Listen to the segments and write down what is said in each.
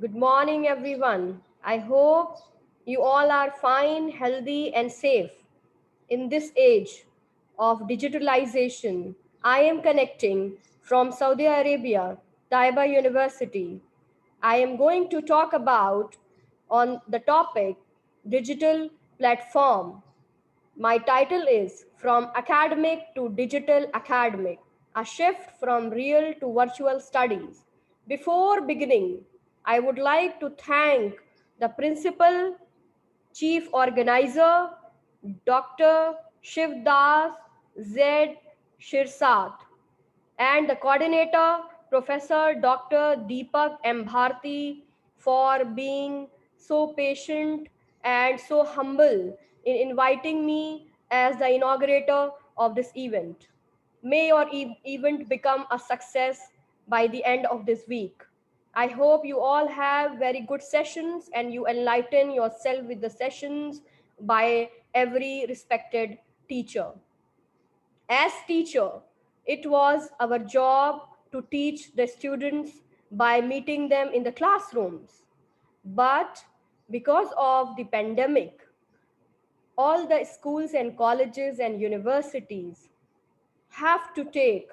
Good morning, everyone. I hope you all are fine, healthy, and safe. In this age of digitalization, I am connecting from Saudi Arabia, Taiba University. I am going to talk about on the topic digital platform. My title is From Academic to Digital Academic, a shift from real to virtual studies. Before beginning, I would like to thank the principal, chief organizer, Dr. Shivdas Z. Shirsat, and the coordinator, Professor Dr. Deepak M. Bharti, for being so patient and so humble in inviting me as the inaugurator of this event. May your event become a success by the end of this week. I hope you all have very good sessions and you enlighten yourself with the sessions by every respected teacher. As teacher, it was our job to teach the students by meeting them in the classrooms. But because of the pandemic, all the schools and colleges and universities have to take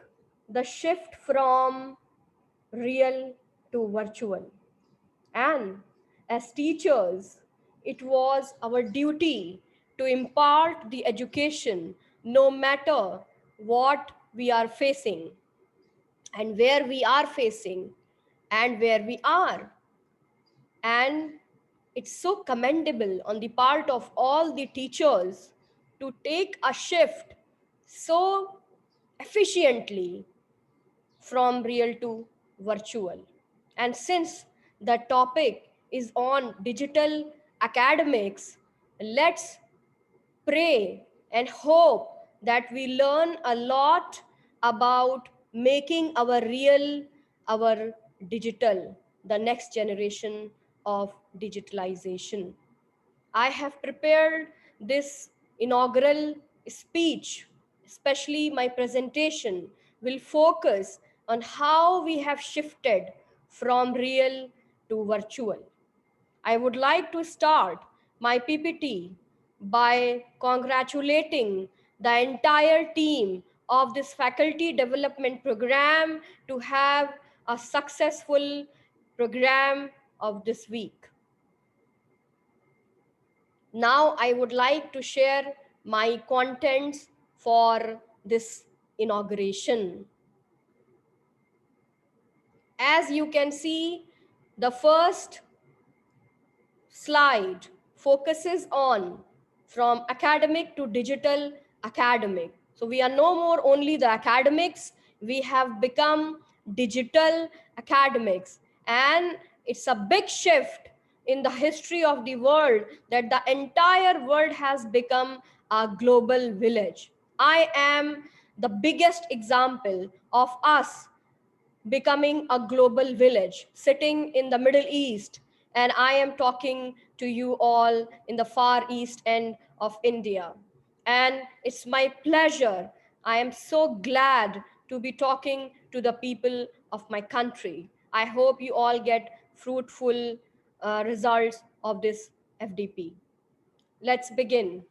the shift from real to virtual. And as teachers, it was our duty to impart the education no matter what we are facing and where we are facing and where we are. And it's so commendable on the part of all the teachers to take a shift so efficiently from real to virtual. And since the topic is on digital academics, let's pray and hope that we learn a lot about making our real, our digital, the next generation of digitalization. I have prepared this inaugural speech, especially my presentation, will focus on how we have shifted from real to virtual. I would like to start my PPT by congratulating the entire team of this faculty development program to have a successful program of this week. Now I would like to share my contents for this inauguration. As you can see, the first slide focuses on from academic to digital academic. So we are no more only the academics, we have become digital academics. And it's a big shift in the history of the world that the entire world has become a global village. I am the biggest example of us becoming a global village, sitting in the Middle East, and I am talking to you all in the far east end of India. And it's my pleasure. I am so glad to be talking to the people of my country. I hope you all get fruitful results of this FDP. Let's begin.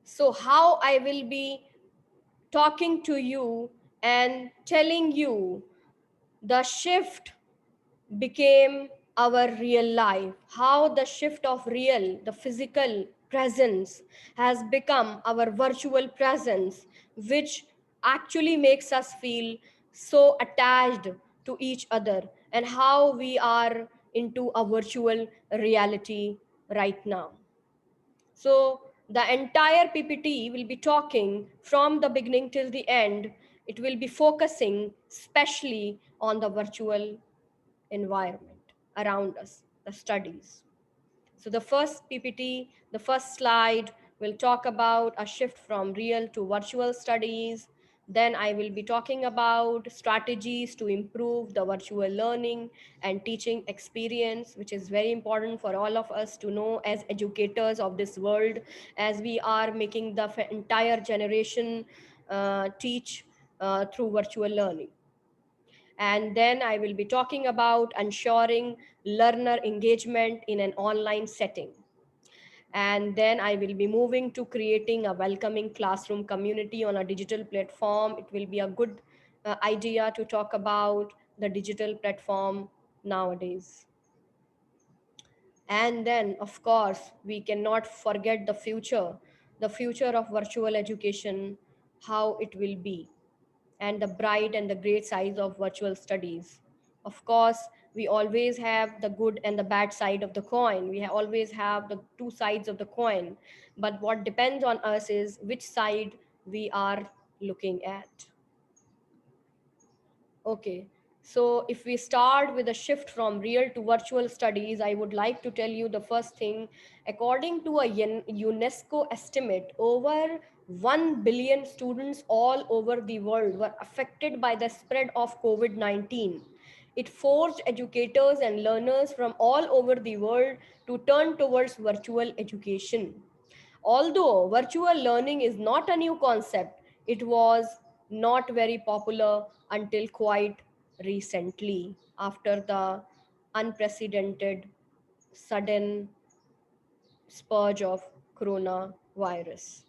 So, how I will be talking to you and telling you the shift became our real life, how the shift of real, the physical presence, has become our virtual presence, which actually makes us feel so attached to each other, and how we are into a virtual reality right now. So the entire PPT will be talking from the beginning till the end. It will be focusing especially on the virtual environment around us, the studies. So the first PPT, the first slide will talk about a shift from real to virtual studies. Then I will be talking about strategies to improve the virtual learning and teaching experience, which is very important for all of us to know as educators of this world, as we are making the entire generation teach through virtual learning. And then I will be talking about ensuring learner engagement in an online setting. And then I will be moving to creating a welcoming classroom community on a digital platform. It will be a good idea to talk about the digital platform nowadays. And then, of course, we cannot forget the future of virtual education, how it will be, and the bright and the great sides of virtual studies. Of course, we always have the good and the bad side of the coin. We always have the two sides of the coin. But what depends on us is which side we are looking at. Okay. So if we start with a shift from real to virtual studies, I would like to tell you the first thing. According to a UNESCO estimate, over 1 billion students all over the world were affected by the spread of COVID 19. It forced educators and learners from all over the world to turn towards virtual education. Although virtual learning is not a new concept, it was not very popular until quite recently after the unprecedented sudden spurge of coronavirus.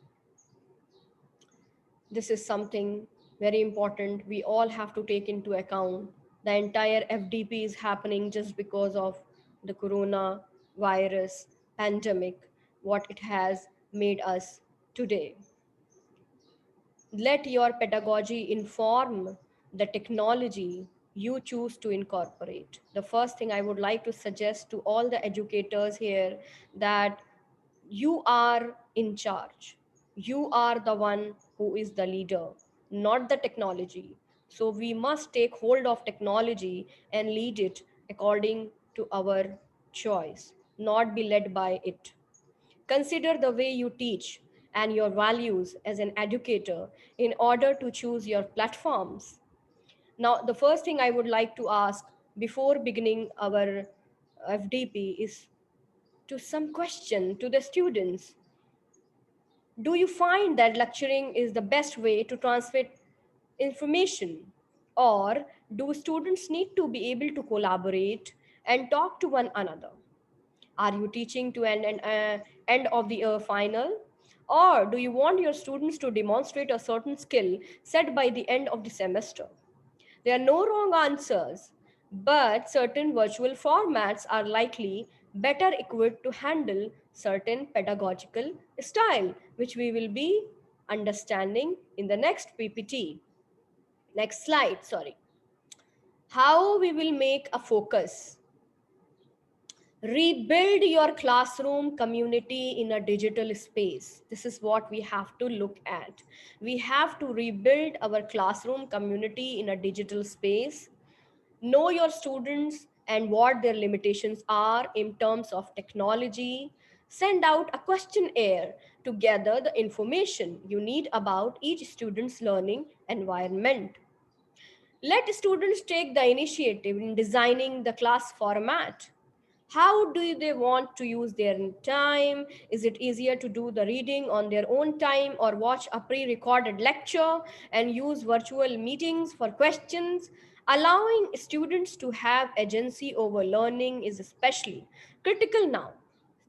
This is something very important we all have to take into account. The entire FDP is happening just because of the coronavirus pandemic, what it has made us today. Let your pedagogy inform the technology you choose to incorporate. The first thing I would like to suggest to all the educators here, that you are in charge. You are the one who is the leader, not the technology. So we must take hold of technology and lead it according to our choice, not be led by it. Consider the way you teach and your values as an educator in order to choose your platforms. Now, the first thing I would like to ask before beginning our FDP is to some question to the students. Do you find that lecturing is the best way to transmit information? Or do students need to be able to collaborate and talk to one another? Are you teaching to an end of the year final? Or do you want your students to demonstrate a certain skill set by the end of the semester? There are no wrong answers, but certain virtual formats are likely better equipped to handle certain pedagogical style, which we will be understanding in the next PPT. Next slide, sorry. How we will make a focus. Rebuild your classroom community in a digital space. This is what we have to look at. We have to rebuild our classroom community in a digital space. Know your students and what their limitations are in terms of technology. Send out a questionnaire to gather the information you need about each student's learning environment. Let students take the initiative in designing the class format. How do they want to use their time? Is it easier to do the reading on their own time or watch a pre recorded lecture and use virtual meetings for questions? Allowing students to have agency over learning is especially critical now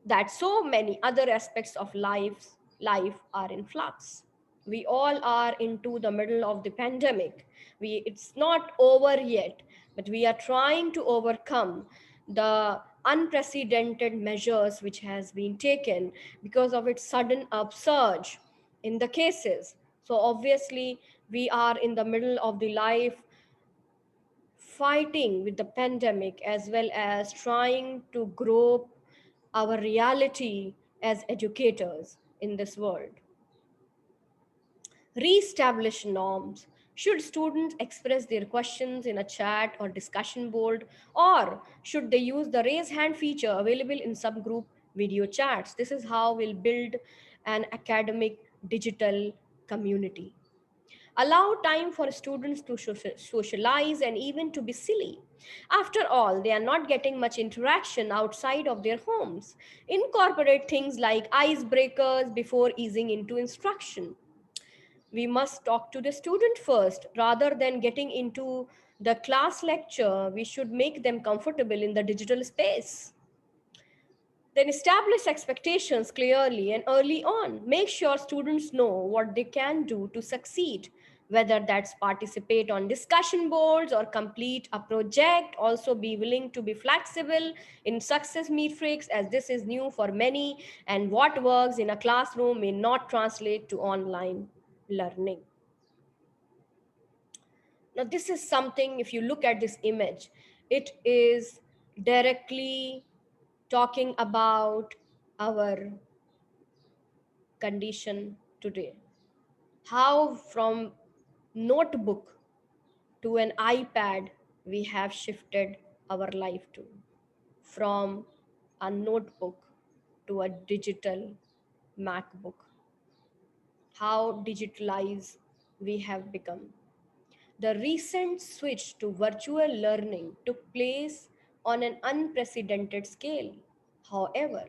that so many other aspects of life are in flux. We all are into the middle of the pandemic. It's not over yet, but we are trying to overcome the unprecedented measures which has been taken because of its sudden upsurge in the cases. So obviously we are in the middle of the life fighting with the pandemic as well as trying to grow our reality as educators in this world. Re-establish norms. Should students express their questions in a chat or discussion board, or should they use the raise hand feature available in subgroup video chats? This is how we'll build an academic digital community. Allow time for students to socialize and even to be silly. After all, they are not getting much interaction outside of their homes. Incorporate things like icebreakers before easing into instruction. We must talk to the student first rather than getting into The class lecture, we should make them comfortable in the digital space. Then establish expectations clearly and early on. Make sure students know what they can do to succeed, whether that's participate on discussion boards or complete a project. Also, be willing to be flexible in success metrics, as this is new for many, and what works in a classroom may not translate to online learning. Now, this is something, if you look at this image, it is directly talking about our condition today. How from notebook to an iPad we have shifted our life to. From a notebook to a digital MacBook. How digitalized we have become. The recent switch to virtual learning took place on an unprecedented scale. However,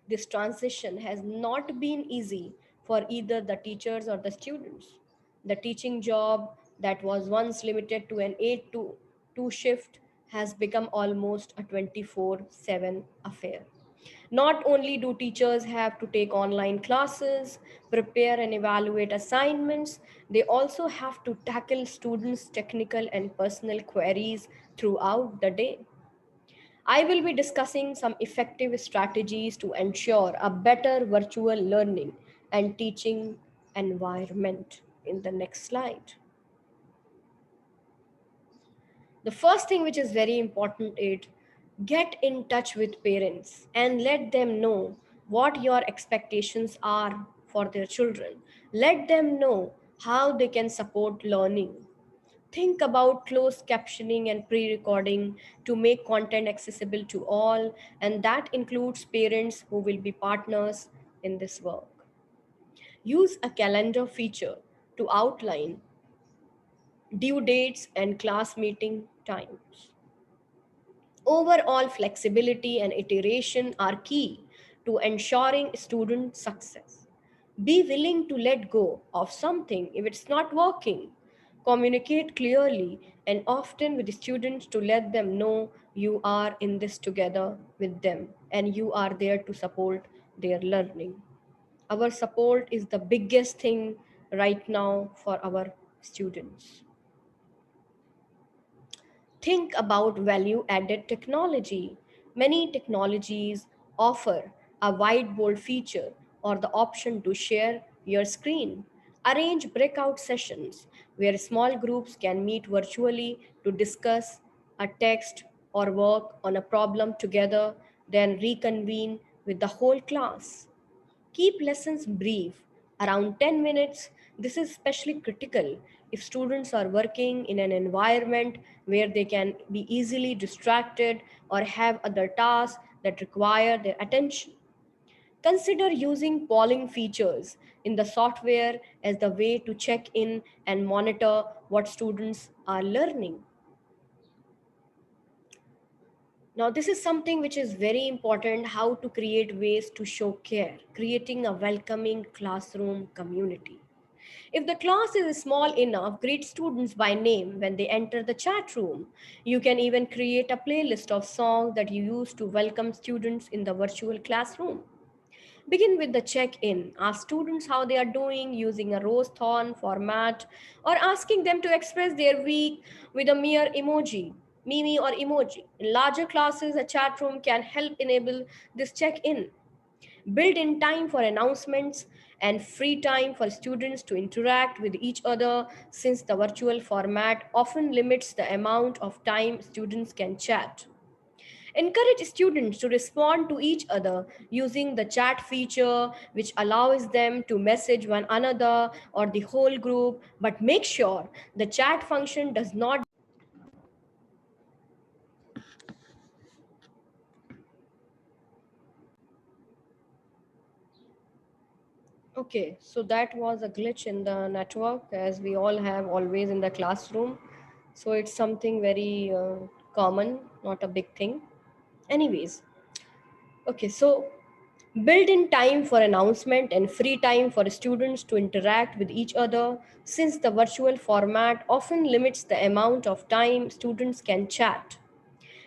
this transition has not been easy for either the teachers or the students. The teaching job that was once limited to an 8 to 2 shift has become almost a 24/7 affair. Not only do teachers have to take online classes, prepare and evaluate assignments, they also have to tackle students' technical and personal queries throughout the day. I will be discussing some effective strategies to ensure a better virtual learning and teaching environment in the next slide. The first thing which is very important is get in touch with parents and let them know what your expectations are for their children. Let them know how they can support learning. Think about closed captioning and pre recording to make content accessible to all, and that includes parents who will be partners in this work. Use a calendar feature to outline due dates and class meeting times. Overall, flexibility and iteration are key to ensuring student success. Be willing to let go of something if it's not working. Communicate clearly and often with the students to let them know you are in this together with them and you are there to support their learning. Our support is the biggest thing right now for our students. Think about value added technology. Many technologies offer a whiteboard feature or the option to share your screen. Arrange breakout sessions where small groups can meet virtually to discuss a text or work on a problem together, then reconvene with the whole class. Keep lessons brief, around 10 minutes. This is especially critical if students are working in an environment where they can be easily distracted or have other tasks that require their attention. Consider using polling features in the software as the way to check in and monitor what students are learning. Now, this is something which is very important, how to create ways to show care, creating a welcoming classroom community. If the class is small enough, greet students by name when they enter the chat room. You can even create a playlist of songs that you use to welcome students in the virtual classroom. Begin with the check in. Ask students how they are doing using a rose thorn format or asking them to express their week with a mere emoji, meme or emoji. In larger classes, a chat room can help enable this check in. Build in time for announcements and free time for students to interact with each other, since the virtual format often limits the amount of time students can chat. Encourage students to respond to each other using the chat feature, which allows them to message one another or the whole group, but make sure the chat function does not. Okay, so that was a glitch in the network, as we all have always in the classroom. So it's something very common, not a big thing. Anyways, okay, so Build in time for announcement and free time for students to interact with each other, since the virtual format often limits the amount of time students can chat.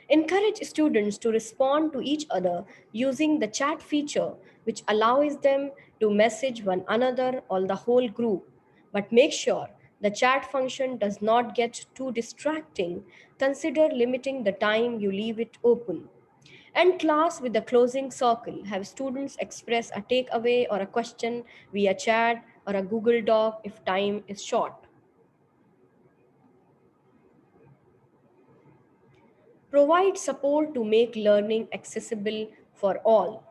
Encourage students to respond to each other using the chat feature, which allows them to message one another or the whole group. But make sure the chat function does not get too distracting. Consider limiting the time you leave it open. End class with the closing circle. Have students express a takeaway or a question via chat or a Google Doc if time is short. Provide support to make learning accessible for all.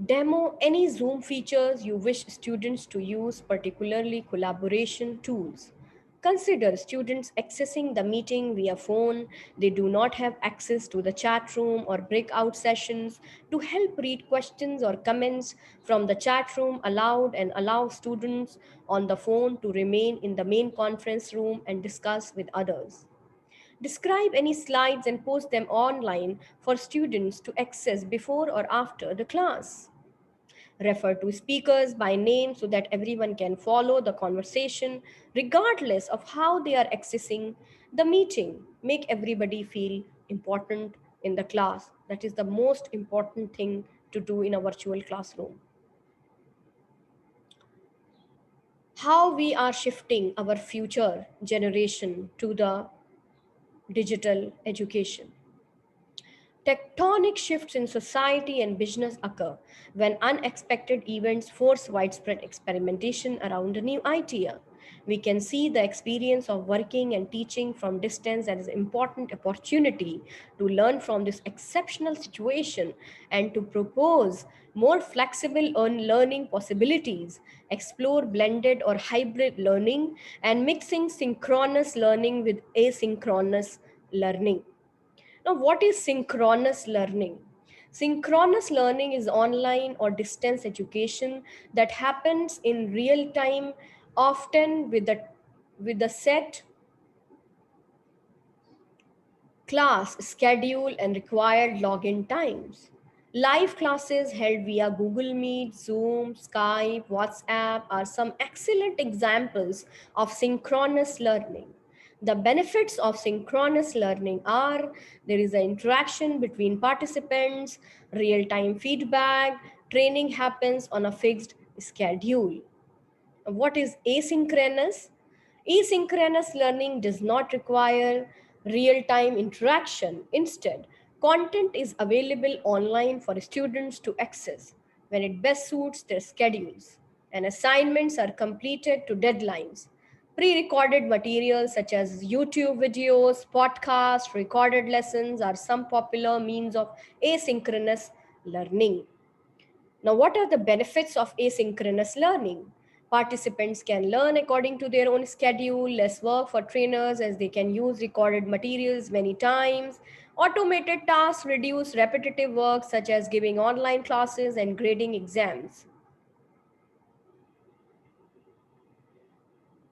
Demo any Zoom features you wish students to use, particularly collaboration tools. Consider students accessing the meeting via phone. They do not have access to the chat room or breakout sessions to help read questions or comments from the chat room aloud and allow students on the phone to remain in the main conference room and discuss with others. Describe any slides and post them online for students to access before or after the class. Refer to speakers by name so that everyone can follow the conversation regardless of how they are accessing the meeting. Make everybody feel important in the class. That is the most important thing to do in a virtual classroom. How we are shifting our future generation to the digital education. Tectonic shifts in society and business occur when unexpected events force widespread experimentation around a new idea. We can see the experience of working and teaching from distance as an important opportunity to learn from this exceptional situation and to propose more flexible learning possibilities, explore blended or hybrid learning, and mixing synchronous learning with asynchronous learning. Now, what is synchronous learning? Synchronous learning is online or distance education that happens in real time, often with the set class schedule and required login times. Live classes held via Google Meet, Zoom, Skype, WhatsApp are some excellent examples of synchronous learning. The benefits of synchronous learning are there is an interaction between participants, real time feedback, training happens on a fixed schedule. What is asynchronous? Asynchronous learning does not require real time interaction. Instead, content is available online for students to access when it best suits their schedules, and assignments are completed to deadlines. Pre recorded materials such as YouTube videos, podcasts, recorded lessons are some popular means of asynchronous learning. Now, what are the benefits of asynchronous learning? Participants can learn according to their own schedule, less work for trainers as they can use recorded materials many times. Automated tasks reduce repetitive work such as giving online classes and grading exams.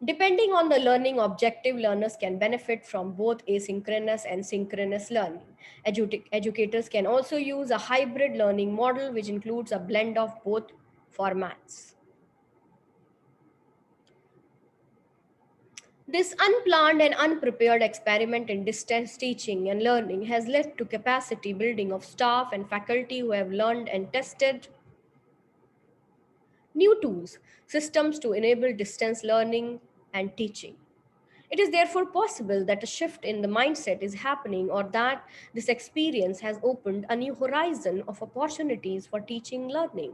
Depending on the learning objective, learners can benefit from both asynchronous and synchronous learning. Educators can also use a hybrid learning model, which includes a blend of both formats. This unplanned and unprepared experiment in distance teaching and learning has led to capacity building of staff and faculty who have learned and tested new tools, systems to enable distance learning and teaching. It is therefore possible that a shift in the mindset is happening or that this experience has opened a new horizon of opportunities for teaching learning.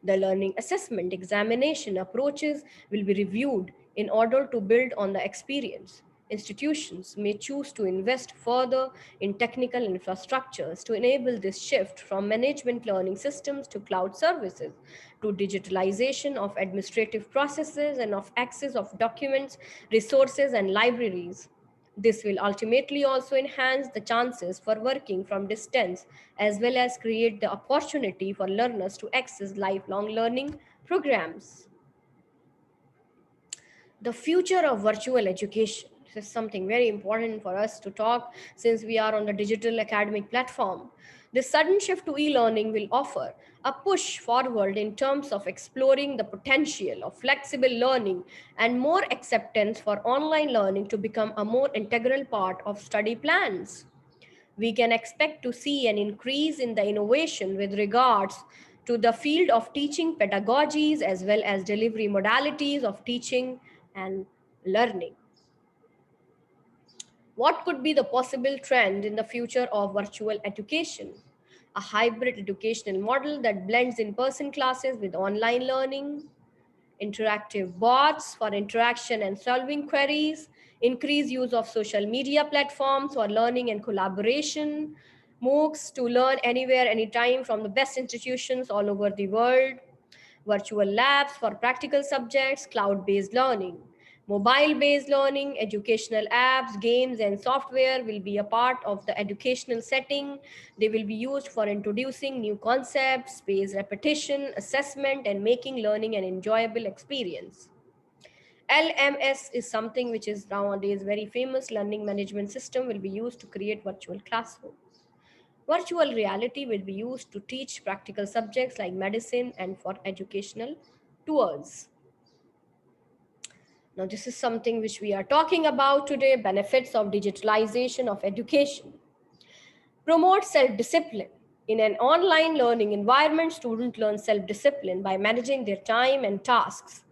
The learning assessment examination approaches will be reviewed in order to build on the experience. Institutions may choose to invest further in technical infrastructures to enable this shift from management learning systems to cloud services, to digitalization of administrative processes and of access of documents, resources, and libraries. This will ultimately also enhance the chances for working from distance as well as create the opportunity for learners to access lifelong learning programs. The future of virtual education. This is something very important for us to talk since we are on the digital academic platform. This sudden shift to e learning will offer a push forward in terms of exploring the potential of flexible learning and more acceptance for online learning to become a more integral part of study plans. We can expect to see an increase in the innovation with regards to the field of teaching pedagogies as well as delivery modalities of teaching and learning. What could be the possible trend in the future of virtual education? A hybrid educational model that blends in person classes with online learning, interactive bots for interaction and solving queries, increased use of social media platforms for learning and collaboration, MOOCs to learn anywhere, anytime from the best institutions all over the world, virtual labs for practical subjects, cloud based learning. Mobile based learning, educational apps, games, and software will be a part of the educational setting. They will be used for introducing new concepts, spaced repetition, assessment, and making learning an enjoyable experience. LMS is something which is nowadays very famous. Learning management system will be used to create virtual classroom. Virtual reality will be used to teach practical subjects like medicine and for educational tours. Now, this is something which we are talking about today, benefits of digitalization of education. Promote self-discipline. In an online learning environment, students learn self-discipline by managing their time and tasks.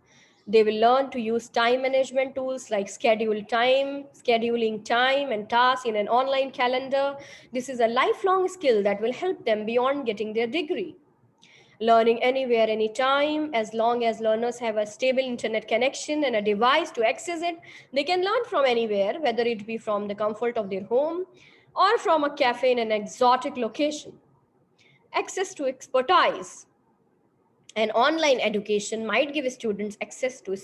They will learn to use time management tools like scheduling time and tasks in an online calendar. This is a lifelong skill that will help them beyond getting their degree. Learning anywhere, anytime, as long as learners have a stable internet connection and a device to access it, they can learn from anywhere, whether it be from the comfort of their home or from a cafe in an exotic location. Access to expertise. An online education might give students access to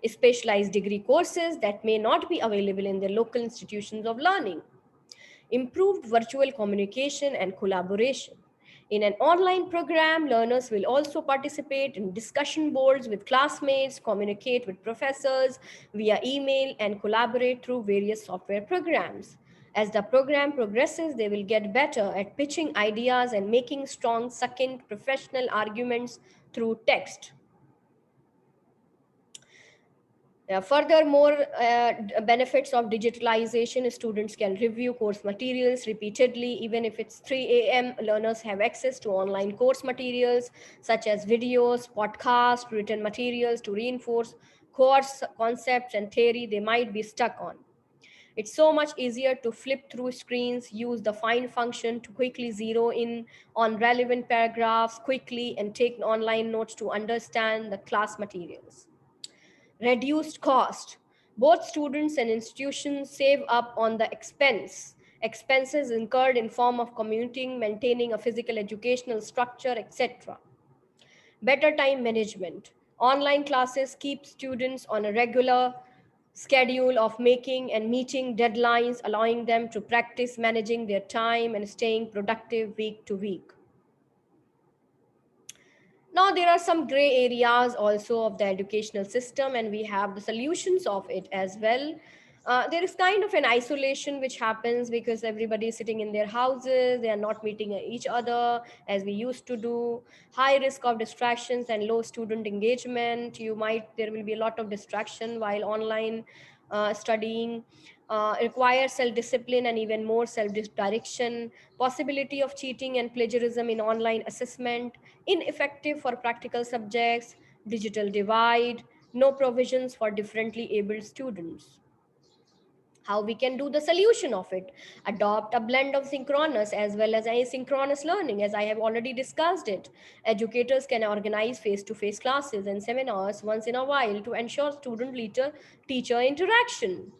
specialized degree courses that may not be available in their local institutions of learning. Improved virtual communication and collaboration. In an online program, learners will also participate in discussion boards with classmates, communicate with professors via email, and collaborate through various software programs. As the program progresses, they will get better at pitching ideas and making strong, succinct professional arguments through text. Furthermore, benefits of digitalization, students can review course materials repeatedly. Even if it's 3 a.m., learners have access to online course materials such as videos, podcasts, written materials to reinforce course concepts and theory they might be stuck on. It's so much easier to flip through screens, use the find function to quickly zero in on relevant paragraphs quickly, and take online notes to understand the class materials. Reduced cost. Both students and institutions save up on the expenses incurred in form of commuting, maintaining a physical educational structure, etc. Better time management. Online classes keep students on a regular schedule of making and meeting deadlines, allowing them to practice managing their time and staying productive week to week. Now, there are some gray areas also of the educational system, and we have the solutions of it as well. There is kind of an isolation which happens because everybody is sitting in their houses, they are not meeting each other as we used to do. High risk of distractions and low student engagement. There will be a lot of distraction while online studying. Requires self discipline and even more self direction. Possibility of cheating and plagiarism in online assessment, ineffective for practical subjects, digital divide, no provisions for differently abled students. How we can do the solution of it? Adopt a blend of synchronous as well as asynchronous learning, as I have already discussed it. Educators can organize face-to-face classes and seminars once in a while to ensure student teacher interaction.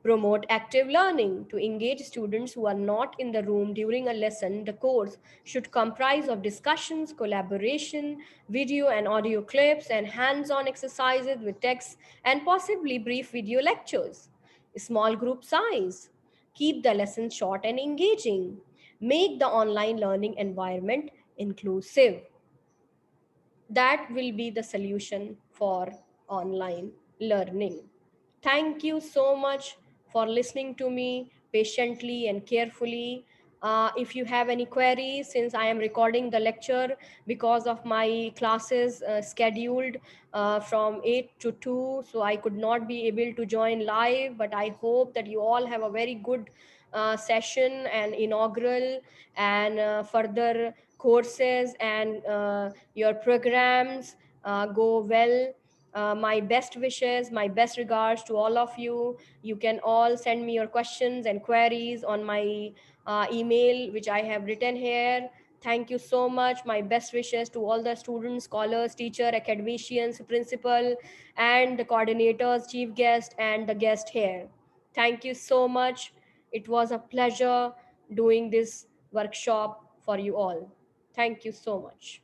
Promote active learning. To engage students who are not in the room during a lesson, the course should comprise of discussions, collaboration, video and audio clips, and hands-on exercises with text and possibly brief video lectures. Small group size. Keep the lesson short and engaging. Make the online learning environment inclusive. That will be the solution for online learning. Thank you so much for listening to me patiently and carefully. If you have any queries, since I am recording the lecture because of my classes scheduled from 8 to 2, so I could not be able to join live, but I hope that you all have a very good session and inaugural and further courses and your programs go well. My best wishes, my best regards to all of you. You can all send me your questions and queries on my email, which I have written here. Thank you so much. My best wishes to all the students, scholars, teacher, academicians, principal, and the coordinators, chief guest, and the guest here. Thank you so much. It was a pleasure doing this workshop for you all. Thank you so much.